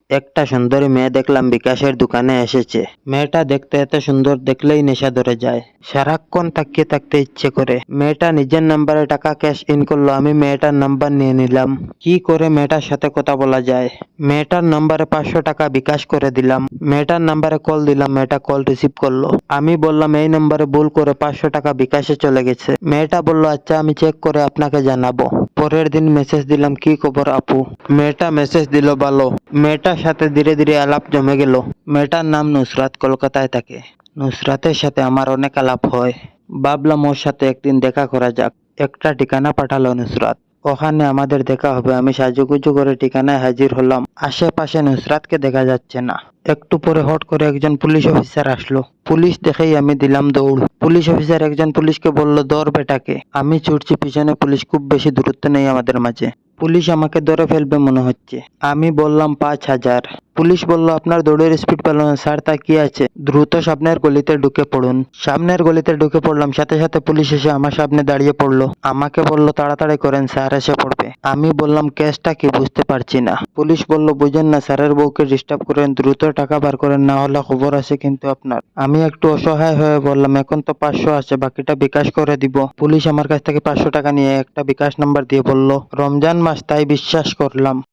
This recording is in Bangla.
একটা সুন্দরী মেয়ে দেখলাম বিকাশের দোকানে এসেছে। মেয়েটা দেখতে এত সুন্দর, দেখলেই নেশা ধরে যায়। সারাক্ষণ তাকিয়ে থাকতে ইচ্ছে করে। মেয়েটা নিজের নাম্বারে টাকা ক্যাশ ইন করলো, আমি মেয়েটার নাম্বার নিয়ে নিলাম। কি করে মেয়েটার সাথে কথা বলা যায়? মেয়েটার নাম্বারে 500 টাকা বিকাশ করে দিলাম। মেয়েটার নাম্বারে কল দিলাম, মেয়েটা কল রিসিভ করলো। আমি বললাম এই নম্বরে ভুল করে 500 টাকা বিকাশে চলে গেছে। মেয়েটা বলল আচ্ছা, আমি চেক করে আপনাকে জানাবো। পরের দিন মেসেজ দিলাম, কি খবর আপু? মেয়েটা মেসেজ দিল ভালো। মেয়েটার সাথে ধীরে ধীরে আলাপ জমে গেল। মেয়েটার নাম নুসরাত, কলকাতায় থাকে। নুসরাতের সাথে আমার অনেক আলাপ হয়। ভাবলাম ওর সাথে একদিন দেখা করা যাক। একটা ঠিকানা পাঠালো নুসরাত, ওখানে আমাদের দেখা হবে। আমি সাজুগুজু করে ঠিকানায় হাজির হলাম। আশেপাশে নুসরাতকে দেখা যাচ্ছে না। একটু পরে হট করে একজন পুলিশ অফিসার আসলো। পুলিশ দেখেই আমি দিলাম দৌড়। পুলিশ অফিসার একজন পুলিশকে বলল, ধর বেটাকে। আমি ছুটছি পিছনে, পুলিশ খুব বেশি দূরত্ব নেই আমাদের মাঝে। পুলিশ আমাকে ধরে ফেলবে মনে হচ্ছে। আমি বললাম 5,000। পুলিশ বলল, আপনার দৌড়ের স্পিড পেল না স্যার, তা কি আছে? দ্রুত সামনের গলিতে ঢুকে পড়ুন। সামনের গলিতে ঢুকে পড়লাম, সাথে সাথে পুলিশ এসে আমার সামনে দাঁড়িয়ে পড়লো। আমাকে বলল তাড়াতাড়ি করেন, স্যার এসে পড়বে। আমি বললাম কেসটা কি, বুঝতে পারছি না। পুলিশ বলল, বুঝেন না, স্যারের বউকে ডিস্টার্ব করেন, দ্রুত টাকা বার করেন, না হলে খবর আছে কিন্তু আপনার। আমি একটু অসহায় হয়ে বললাম, এখন তো 500 আছে, বাকিটা বিকাশ করে দিব। পুলিশ আমার কাছ থেকে 500 টাকা নিয়ে একটা বিকাশ নাম্বার দিয়ে বলল, রমজান মাস তাই বিশ্বাস করলাম।